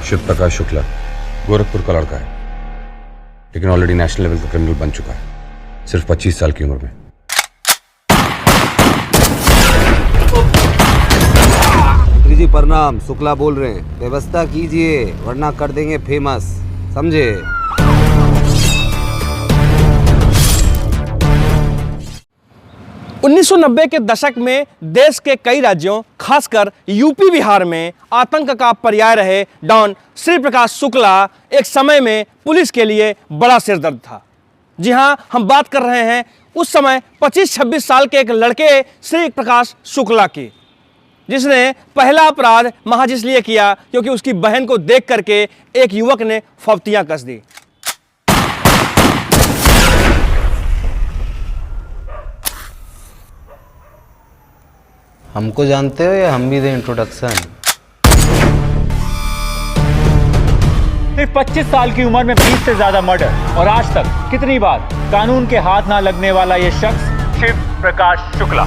शिव प्रकाश शुक्ला गोरखपुर का लड़का है, लेकिन ऑलरेडी नेशनल लेवल का क्रिमिनल बन चुका है, सिर्फ 25 साल की उम्र में। मंत्री जी प्रणाम, शुक्ला बोल रहे हैं। व्यवस्था कीजिए वरना कर देंगे फेमस, समझे? उन्नीस 1990 के दशक में देश के कई राज्यों खासकर यूपी बिहार में आतंक का पर्याय रहे डॉन श्री प्रकाश शुक्ला एक समय में पुलिस के लिए बड़ा सिरदर्द था। जी हां, हम बात कर रहे हैं उस समय 25-26 साल के एक लड़के श्री प्रकाश शुक्ला की, जिसने पहला अपराध महज इसलिए किया क्योंकि उसकी बहन को देख करके एक युवक ने फफ्तियां कस दी। हमको जानते हो या हम भी दें इंट्रोडक्शन? सिर्फ 25 साल की उम्र में 20 से ज्यादा मर्डर, और आज तक कितनी बार कानून के हाथ ना लगने वाला यह शख्स शिव प्रकाश शुक्ला।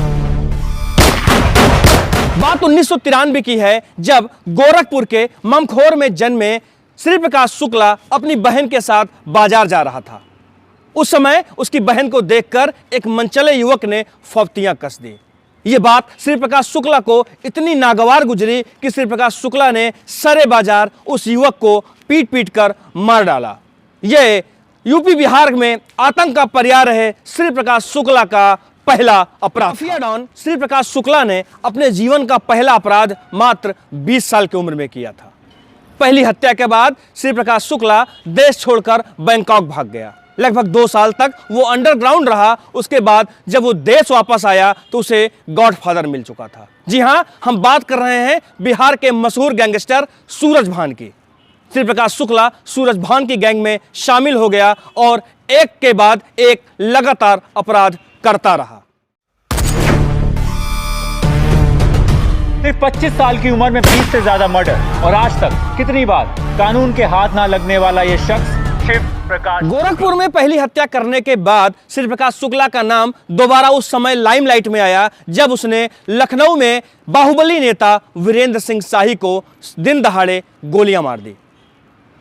बात 1993 की है, जब गोरखपुर के ममखोर में जन्मे श्री प्रकाश शुक्ला अपनी बहन के साथ बाजार जा रहा था। उस समय उसकी बहन को देखकर एक मनचले युवक ने फफ्तियां कस दी। ये बात श्री प्रकाश शुक्ला को इतनी नागवार गुजरी कि श्री प्रकाश शुक्ला ने सरे बाजार उस युवक को पीट पीट कर मार डाला। ये यूपी बिहार में आतंक का पर्याय रहे श्री प्रकाश शुक्ला का पहला अपराध। माफिया डॉन श्री प्रकाश शुक्ला ने अपने जीवन का पहला अपराध मात्र 20 साल की उम्र में किया था। पहली हत्या के बाद श्री प्रकाश शुक्ला देश छोड़कर बैंकॉक भाग गया। लगभग 2 साल तक वो अंडरग्राउंड रहा। उसके बाद जब वो देश वापस आया तो उसे गॉडफादर मिल चुका था। जी हां, हम बात कर रहे हैं बिहार के मशहूर गैंगस्टर सूरज भान की। श्री प्रकाश शुक्ला सूरज भान की गैंग में शामिल हो गया और एक के बाद एक लगातार अपराध करता रहा। सिर्फ 25 साल की उम्र में 20 से ज्यादा मर्डर, और आज तक कितनी बार कानून के हाथ ना लगने वाला यह शख्स शिव प्रकाश। गोरखपुर में पहली हत्या करने के बाद श्री प्रकाश शुक्ला का नाम दोबारा उस समय लाइमलाइट में आया जब उसने लखनऊ में बाहुबली नेता वीरेंद्र सिंह शाही को दिन दहाड़े गोलियां मार दी।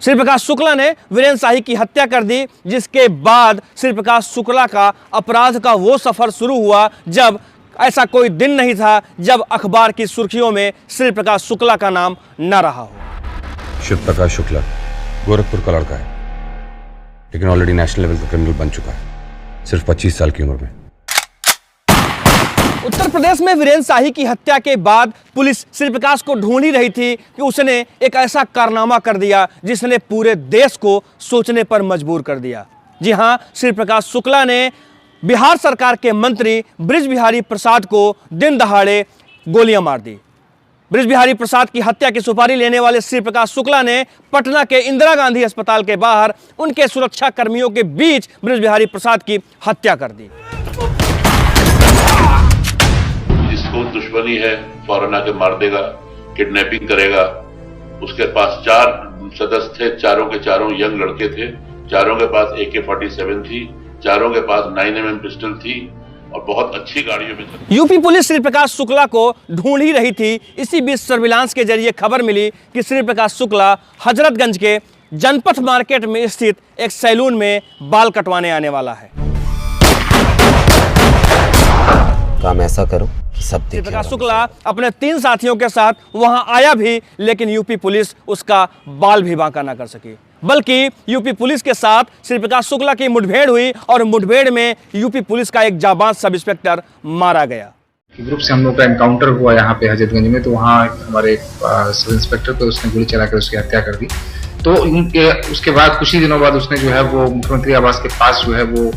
श्री प्रकाश शुक्ला ने वीरेंद्र शाही की हत्या कर दी, जिसके बाद श्री प्रकाश शुक्ला का अपराध का वो सफर शुरू हुआ जब ऐसा कोई दिन नहीं था जब अखबार की सुर्खियों में श्री प्रकाश शुक्ला का नाम न रहा हो। शिव प्रकाश शुक्ला गोरखपुर का लड़का है, लेकिन ऑलरेडी नेशनल लेवल का क्रिमिनल बन चुका है, सिर्फ 25 साल की उम्र में। उत्तर प्रदेश में वीरेंद्र शाही की हत्या के बाद पुलिस श्री प्रकाश को ढूंढ ही रही थी कि उसने एक ऐसा कारनामा कर दिया जिसने पूरे देश को सोचने पर मजबूर कर दिया। जी हां, श्री प्रकाश शुक्ला ने बिहार सरकार के मंत्री बृज बिहारी प्रसाद को दिन दहाड़े गोलियां मार दी। बृज बिहारी प्रसाद की हत्या की सुपारी लेने वाले श्री प्रकाश शुक्ला ने पटना के इंदिरा गांधी अस्पताल के बाहर उनके सुरक्षा कर्मियों के बीच बृज बिहारी प्रसाद की हत्या कर दी। जिसको दुश्मनी है फौरन आके मार देगा, किडनैपिंग करेगा। उसके पास 4 सदस्य थे, चारों के चारों यंग लड़के थे, चारों के पास AK-47 थी, चारों के पास 9mm पिस्टल थी और बहुत अच्छी गाड़ियों में। यूपी पुलिस श्री प्रकाश शुक्ला को ढूंढ ही रही थी। इसी बीच सर्विलांस के जरिए खबर मिली कि श्री प्रकाश शुक्ला हजरतगंज के जनपथ मार्केट में स्थित एक सैलून में बाल कटवाने आने वाला है। काम ऐसा करो कि सब श्री प्रकाश शुक्ला अपने 3 साथियों के साथ वहां आया भी, लेकिन यूपी पुलिस उसका बाल भी बांका ना कर सकी। बल्कि यूपी पुलिस के साथ श्री प्रकाश शुक्ला की मुठभेड़ हुई और मुठभेड़ में यूपी पुलिस का एक जाबाज सब इंस्पेक्टर मारा गया। ग्रुप से हम लोग का एनकाउंटर हुआ यहाँ पे हजरतगंज में, तो वहाँ हमारे सब इंस्पेक्टर को उसने गोली चलाकर उसकी हत्या कर दी। तो उसके बाद कुछ ही दिनों बाद उसने जो है वो मुख्यमंत्री आवास के पास जो है वो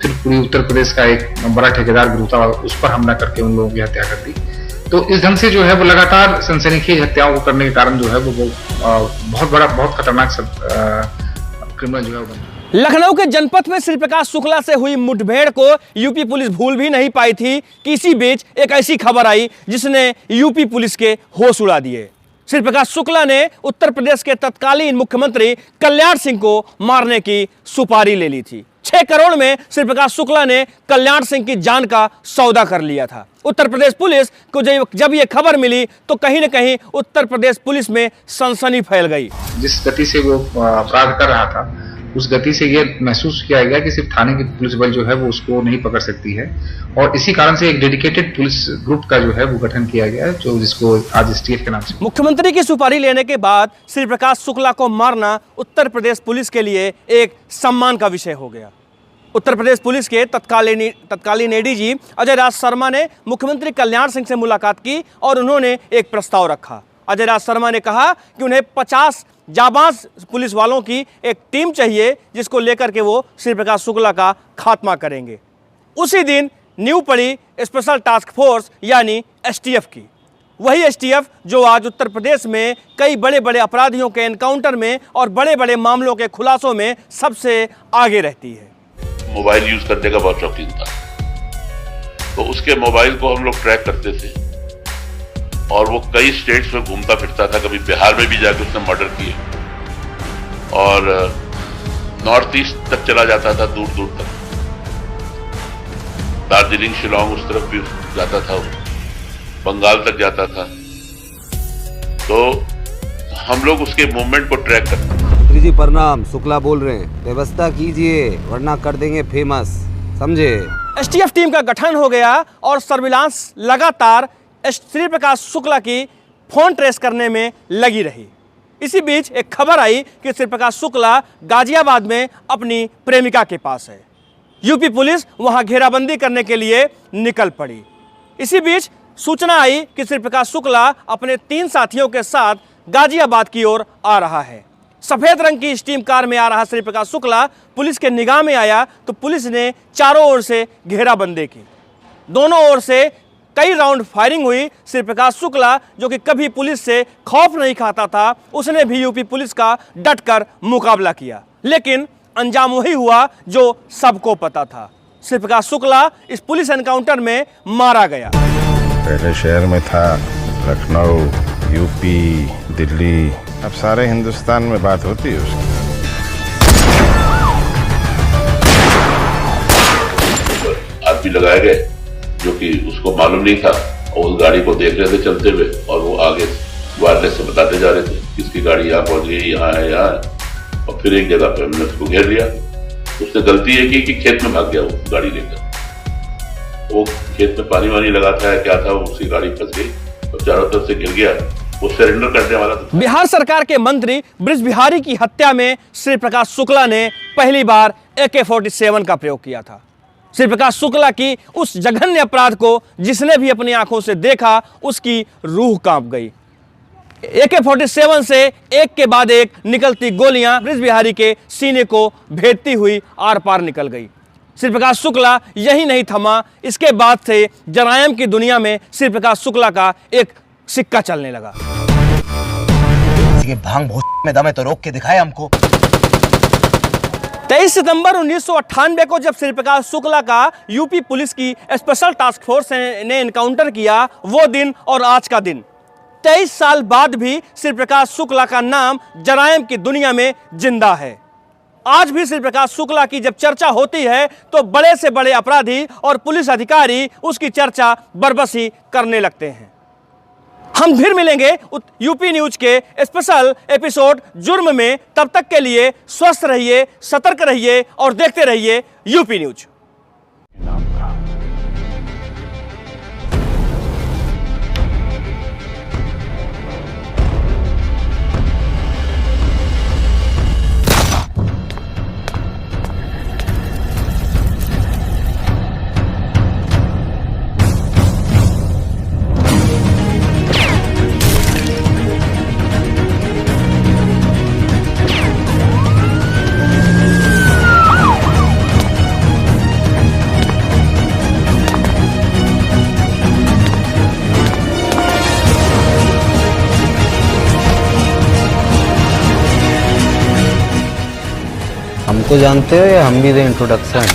फिर पूरी उत्तर प्रदेश का एक बड़ा ठेकेदार ग्रुप था, उस पर हमला करके उन लोगों की हत्या कर दी। तो इस ढंग से जो है वो लगातार सनसनीखेज हत्याओं को करने के कारण जो है वो बहुत बड़ा, बहुत खतरनाक क्रिमिनल जो है वो बना। लखनऊ के जनपथ में श्री प्रकाश शुक्ला से हुई मुठभेड़ को यूपी पुलिस भूल भी नहीं पाई थी कि इसी बीच एक ऐसी खबर आई जिसने यूपी पुलिस के होश उड़ा दिए। श्री प्रकाश शुक्ला ने उत्तर प्रदेश के तत्कालीन मुख्यमंत्री कल्याण सिंह को मारने की सुपारी ले ली थी। 6 करोड़ में श्री प्रकाश शुक्ला ने कल्याण सिंह की जान का सौदा कर लिया था। उत्तर प्रदेश पुलिस को जब यह खबर मिली तो कहीं न कहीं उत्तर प्रदेश पुलिस में सनसनी फैल गई। जिस गति से वो अपराध कर रहा था, उस गति से ये महसूस किया गया कि सिर्फ थाने की पुलिस बल जो है वो उसको नहीं पकड़ सकती है, और इसी कारण से एक डेडिकेटेड पुलिस ग्रुप का जो है वो गठन किया गया, जो जिसको आज STF के नाम से। मुख्यमंत्री की सुपारी लेने के बाद श्री प्रकाश शुक्ला को मारना उत्तर प्रदेश पुलिस के लिए एक सम्मान का विषय हो गया। उत्तर प्रदेश पुलिस के तत्कालीन ADG अजय राज शर्मा ने मुख्यमंत्री कल्याण सिंह से मुलाकात की और उन्होंने एक प्रस्ताव रखा। अजय राज शर्मा ने कहा कि उन्हें 50 जाबाज पुलिस वालों की एक टीम चाहिए, जिसको लेकर के वो श्री प्रकाश शुक्ला का खात्मा करेंगे। उसी दिन नींव पड़ी स्पेशल टास्क फोर्स यानी STF की। वही STF जो आज उत्तर प्रदेश में कई बड़े बड़े अपराधियों के एनकाउंटर में और बड़े बड़े मामलों के खुलासों में सबसे आगे रहती है। मोबाइल यूज करने का बहुत शौकीन था, तो उसके मोबाइल को हम लोग ट्रैक करते थे और वो कई स्टेट्स में घूमता फिरता था। कभी बिहार में भी जाकर उसने मर्डर किए और नॉर्थ ईस्ट तक चला जाता था, दूर दूर तक, दार्जिलिंग, शिलोंग उस तरफ भी जाता था, बंगाल तक जाता था। तो हम लोग उसके मूवमेंट को ट्रैक करते थे। मंत्री जी प्रणाम, शुक्ला बोल रहे हैं, व्यवस्था कीजिए वरना कर देंगे फेमस, समझे। STF टीम का गठन हो गया और सर्विलांस लगातार श्री प्रकाश शुक्ला की फोन ट्रेस करने में लगी रही। इसी बीच एक खबर आई कि श्री प्रकाश शुक्ला गाजियाबाद में अपनी प्रेमिका के पास है। यूपी पुलिस वहां घेराबंदी करने के लिए निकल पड़ी। इसी बीच सूचना आई कि श्री प्रकाश शुक्ला अपने 3 साथियों के साथ गाजियाबाद की ओर आ रहा है। सफेद रंग की स्टीम कार में आ रहा श्री प्रकाश शुक्ला पुलिस के निगाह में आया तो पुलिस ने चारों ओर से घेराबंदी की। दोनों ओर से कई राउंड फायरिंग हुई। श्री प्रकाश शुक्ला जो कि कभी पुलिस से खौफ नहीं खाता था, उसने भी यूपी पुलिस का डटकर मुकाबला किया, लेकिन अंजाम वही हुआ जो सबको पता था। श्री प्रकाश शुक्ला इस पुलिस एनकाउंटर में मारा गया। पहले शहर में था, लखनऊ, यूपी, दिल्ली, अब सारे हिंदुस्तान में बात होती है उसकी। आदमी लगाए गए जो कि उसको मालूम नहीं था और उस गाड़ी को देख रहे थे चलते हुए, और वो आगे वायरलेस से बताते जा रहे थे किसकी गाड़ी यहाँ पहुंच गई, यहाँ है, यहाँ है। और फिर एक जगह पे हमने उसको घेर लिया। उसने गलती ये की कि खेत में भाग गया वो गाड़ी लेकर। वो खेत में पानी वानी लगा था क्या था, उसकी गाड़ी फंस गई और चारों तरफ से घिर गया। वो सरेंडर करने वाला था। बिहार सरकार के मंत्री बृज बिहारी की हत्या में श्री प्रकाश शुक्ला ने पहली बार AK-47 का प्रयोग किया था। श्री प्रकाश शुक्ला की उस जघन्य अपराध को जिसने भी अपनी आंखों से देखा, उसकी रूह कांप गई। AK-47 से एक के बाद एक निकलती गोलियां बृज बिहारी के सीने को भेदती हुई आर पार निकल गई। श्री प्रकाश शुक्ला यही नहीं थमा, इसके बाद से जरायम की दुनिया में श्री प्रकाश शुक्ला का एक सिक्का चलने लगा। ये भांग भोज में दम है तो रोक के दिखाए हमको। 23 सितंबर 1998 को जब श्री प्रकाश शुक्ला का यूपी पुलिस की स्पेशल टास्क फोर्स ने एनकाउंटर किया, वो दिन और आज का दिन, 23 साल बाद भी श्री प्रकाश शुक्ला का नाम जरायम की दुनिया में जिंदा है। आज भी श्री प्रकाश शुक्ला की जब चर्चा होती है तो बड़े से बड़े अपराधी और पुलिस अधिकारी उसकी चर्चा बरबसी करने लगते हैं। हम फिर मिलेंगे यूपी न्यूज के स्पेशल एपिसोड जुर्म में। तब तक के लिए स्वस्थ रहिए, सतर्क रहिए और देखते रहिए यूपी न्यूज। हमको जानते हो या हम भी दें इंट्रोडक्शन?